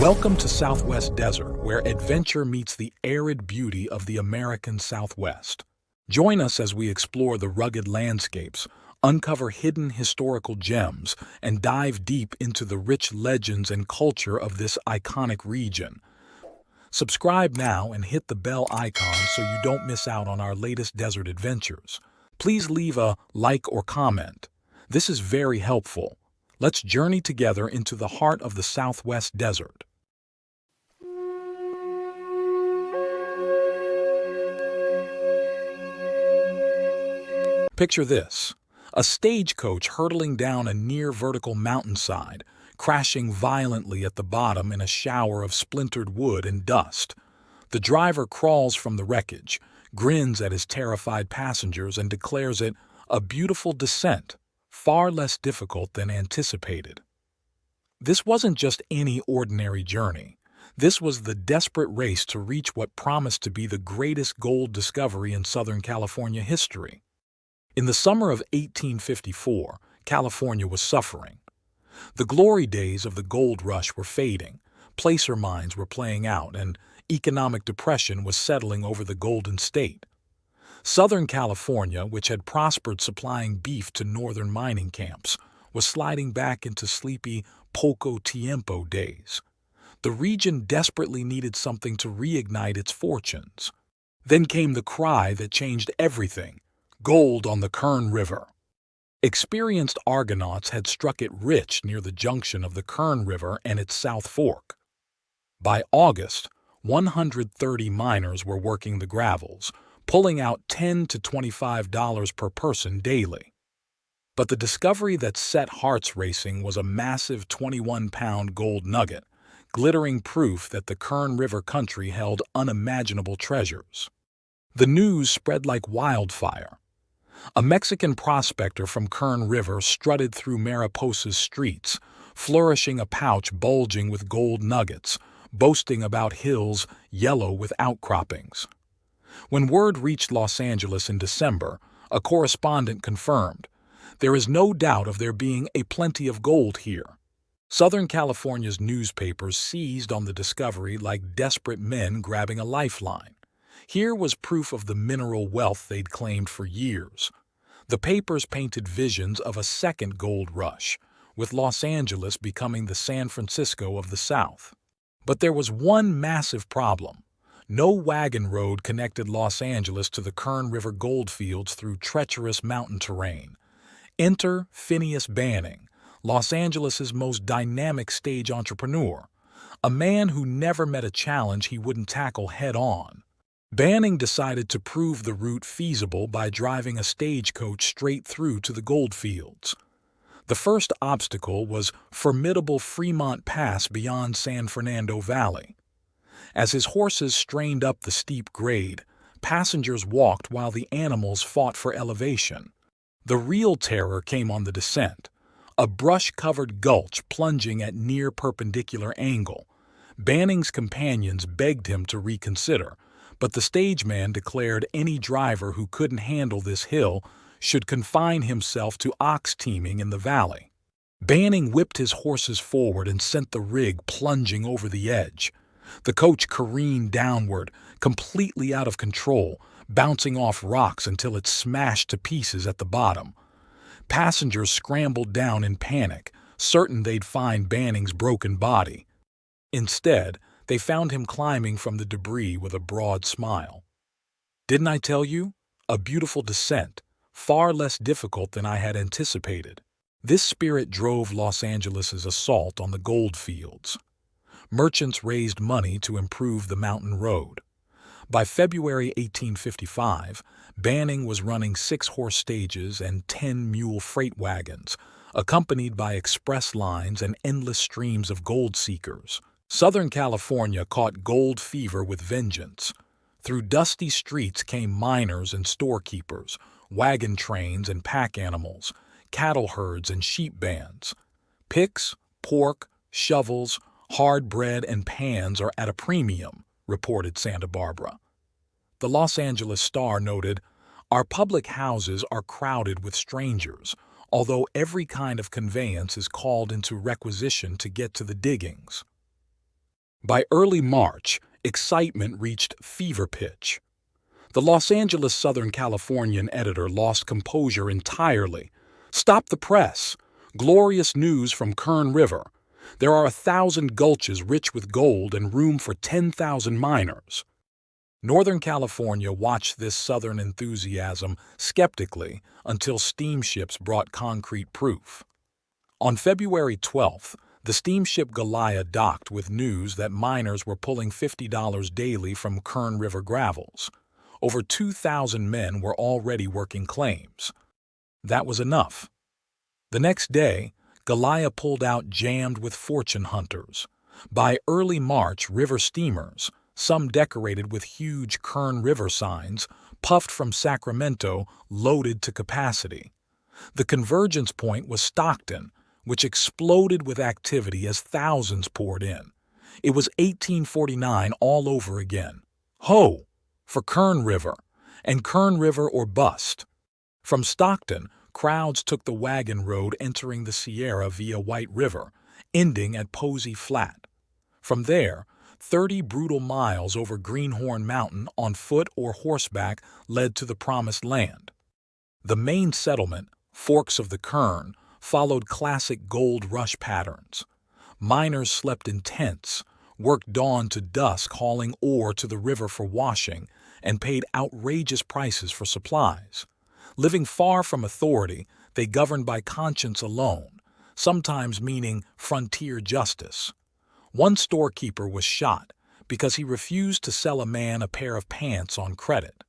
Welcome to Southwest Desert, where adventure meets the arid beauty of the American Southwest. Join us as we explore the rugged landscapes, uncover hidden historical gems, and dive deep into the rich legends and culture of this iconic region. Subscribe now and hit the bell icon so you don't miss out on our latest desert adventures. Please leave a like or comment. This is very helpful. Let's journey together into the heart of the Southwest Desert. Picture this: a stagecoach hurtling down a near-vertical mountainside, crashing violently at the bottom in a shower of splintered wood and dust. The driver crawls from the wreckage, grins at his terrified passengers, and declares it a beautiful descent, far less difficult than anticipated. This wasn't just any ordinary journey. This was the desperate race to reach what promised to be the greatest gold discovery in Southern California history. In the summer of 1854, California was suffering. The glory days of the gold rush were fading, placer mines were playing out, and economic depression was settling over the Golden State. Southern California, which had prospered supplying beef to northern mining camps, was sliding back into sleepy poco tiempo days. The region desperately needed something to reignite its fortunes. Then came the cry that changed everything: gold on the Kern River. Experienced Argonauts had struck it rich near the junction of the Kern River and its South Fork. By August, 130 miners were working the gravels, pulling out $10 to $25 per person daily. But the discovery that set hearts racing was a massive 21-pound gold nugget, glittering proof that the Kern River country held unimaginable treasures. The news spread like wildfire. A Mexican prospector from Kern River strutted through Mariposa's streets, flourishing a pouch bulging with gold nuggets, boasting about hills yellow with outcroppings. When word reached Los Angeles in December, a correspondent confirmed, "There is no doubt of there being a plenty of gold here." Southern California's newspapers seized on the discovery like desperate men grabbing a lifeline. Here was proof of the mineral wealth they'd claimed for years. The papers painted visions of a second gold rush, with Los Angeles becoming the San Francisco of the South. But there was one massive problem. No wagon road connected Los Angeles to the Kern River goldfields through treacherous mountain terrain. Enter Phineas Banning, Los Angeles's most dynamic stage entrepreneur, a man who never met a challenge he wouldn't tackle head-on. Banning decided to prove the route feasible by driving a stagecoach straight through to the goldfields. The first obstacle was formidable Fremont Pass beyond San Fernando Valley. As his horses strained up the steep grade, passengers walked while the animals fought for elevation. The real terror came on the descent, a brush-covered gulch plunging at near-perpendicular angle. Banning's companions begged him to reconsider, but the stageman declared any driver who couldn't handle this hill should confine himself to ox teaming in the valley. Banning whipped his horses forward and sent the rig plunging over the edge. The coach careened downward, completely out of control, bouncing off rocks until it smashed to pieces at the bottom. Passengers scrambled down in panic, certain they'd find Banning's broken body. Instead, they found him climbing from the debris with a broad smile. "Didn't I tell you? A beautiful descent, far less difficult than I had anticipated." This spirit drove Los Angeles's assault on the gold fields. Merchants raised money to improve the mountain road. By February 1855, Banning was running 6-horse stages and 10-mule freight wagons, accompanied by express lines and endless streams of gold seekers. Southern California caught gold fever with vengeance. Through dusty streets came miners and storekeepers, wagon trains and pack animals, cattle herds and sheep bands. Picks, pork, shovels, hard bread, and pans are at a premium, reported Santa Barbara. The Los Angeles Star noted, "Our public houses are crowded with strangers, although every kind of conveyance is called into requisition to get to the diggings." By early March, excitement reached fever pitch. The Los Angeles Southern Californian editor lost composure entirely. "Stop the press! Glorious news from Kern River. There are 1,000 gulches rich with gold and room for 10,000 miners." Northern California watched this southern enthusiasm skeptically until steamships brought concrete proof. On February 12th, the steamship Havilah docked with news that miners were pulling $50 daily from Kern River gravels. Over 2,000 men were already working claims. That was enough. The next day, Havilah pulled out jammed with fortune hunters. By early March, river steamers, some decorated with huge Kern River signs, puffed from Sacramento, loaded to capacity. The convergence point was Stockton, which exploded with activity as thousands poured in. It was 1849 all over again. Ho! For Kern River, and Kern River or bust. From Stockton, crowds took the wagon road entering the Sierra via White River, ending at Whisky Flat. From there, 30 brutal miles over Greenhorn Mountain on foot or horseback led to the Promised Land. The main settlement, Forks of the Kern, followed classic gold rush patterns. Miners slept in tents, worked dawn to dusk hauling ore to the river for washing, and paid outrageous prices for supplies. Living far from authority, they governed by conscience alone, sometimes meaning frontier justice. One storekeeper was shot because he refused to sell a man a pair of pants on credit.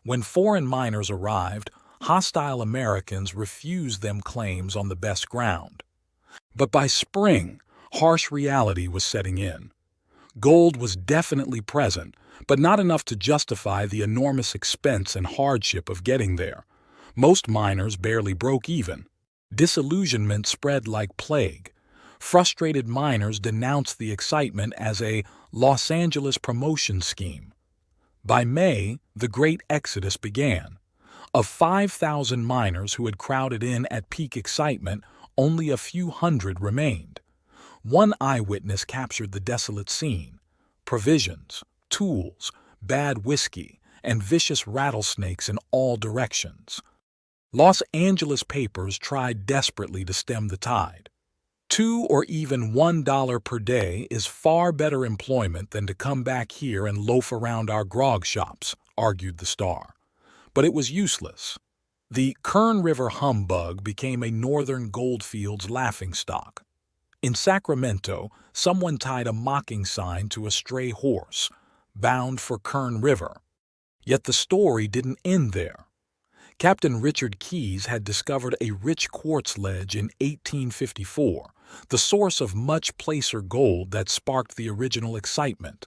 When foreign miners arrived, hostile Americans refused them claims on the best ground. But by spring, harsh reality was setting in. Gold was definitely present, but not enough to justify the enormous expense and hardship of getting there. Most miners barely broke even. Disillusionment spread like plague. Frustrated miners denounced the excitement as a Los Angeles promotion scheme. By May, the great exodus began. Of 5,000 miners who had crowded in at peak excitement, only a few hundred remained. One eyewitness captured the desolate scene: provisions, tools, bad whiskey, and vicious rattlesnakes in all directions. Los Angeles papers tried desperately to stem the tide. $2 or even $1 per day is far better employment than to come back here and loaf around our grog shops, argued the Star. But it was useless. The Kern River humbug became a northern goldfields laughingstock. In Sacramento, someone tied a mocking sign to a stray horse, bound for Kern River. Yet the story didn't end there. Captain Richard Keyes had discovered a rich quartz ledge in 1854, the source of much placer gold that sparked the original excitement.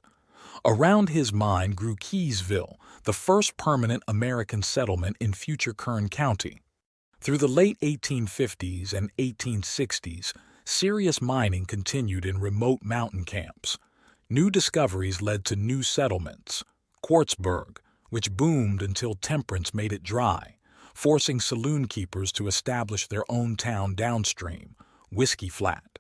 Around his mine grew Keysville, the first permanent American settlement in future Kern County. Through the late 1850s and 1860s, serious mining continued in remote mountain camps. New discoveries led to new settlements: Quartzburg, which boomed until temperance made it dry, forcing saloon keepers to establish their own town downstream, Whisky Flat.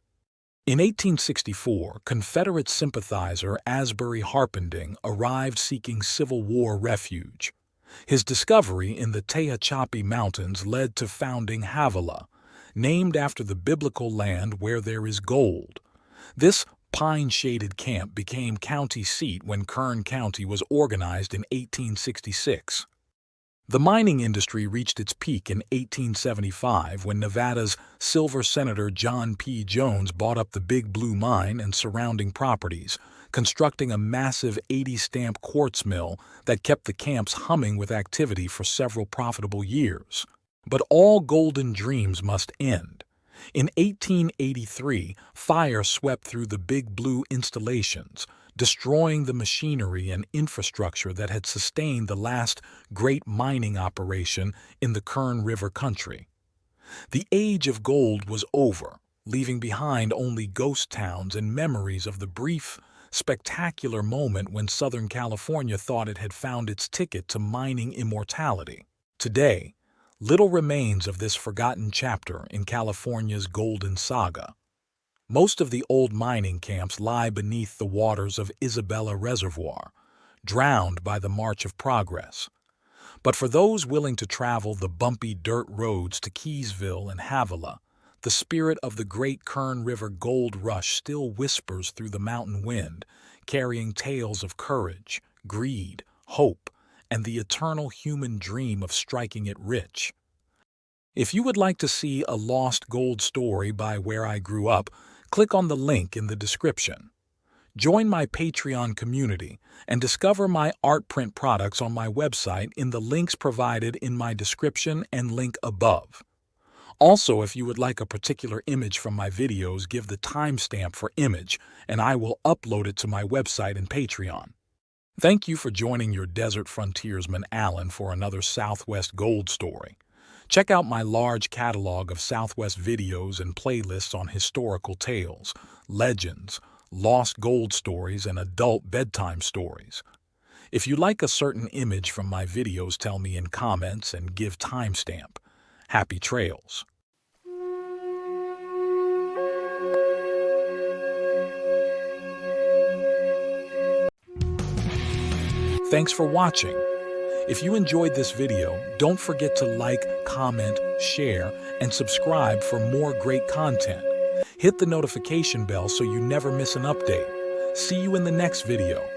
In 1864, Confederate sympathizer Asbury Harpending arrived seeking Civil War refuge. His discovery in the Tehachapi Mountains led to founding Havilah, named after the biblical land where there is gold. This pine-shaded camp became county seat when Kern County was organized in 1866. The mining industry reached its peak in 1875 when Nevada's Silver Senator John P. Jones bought up the Big Blue Mine and surrounding properties, constructing a massive 80-stamp quartz mill that kept the camps humming with activity for several profitable years. But all golden dreams must end. In 1883, fire swept through the Big Blue installations, destroying the machinery and infrastructure that had sustained the last great mining operation in the Kern River country. The age of gold was over, leaving behind only ghost towns and memories of the brief, spectacular moment when Southern California thought it had found its ticket to mining immortality. Today, little remains of this forgotten chapter in California's golden saga. Most of the old mining camps lie beneath the waters of Isabella Reservoir, drowned by the march of progress. But for those willing to travel the bumpy dirt roads to Keysville and Havilah, the spirit of the great Kern River gold rush still whispers through the mountain wind, carrying tales of courage, greed, hope, and the eternal human dream of striking it rich. If you would like to see a lost gold story by where I grew up, click on the link in the description. Join my Patreon community and discover my art print products on my website in the links provided in my description and link above. Also, if you would like a particular image from my videos, give the timestamp for image, and I will upload it to my website and Patreon. Thank you for joining your desert frontiersman Alan for another Southwest Gold story. Check out my large catalog of Southwest videos and playlists on historical tales, legends, lost gold stories, and adult bedtime stories. If you like a certain image from my videos, tell me in comments and give timestamp. Happy trails. Thanks for watching. If you enjoyed this video, don't forget to like, comment, share, and subscribe for more great content. Hit the notification bell so you never miss an update. See you in the next video.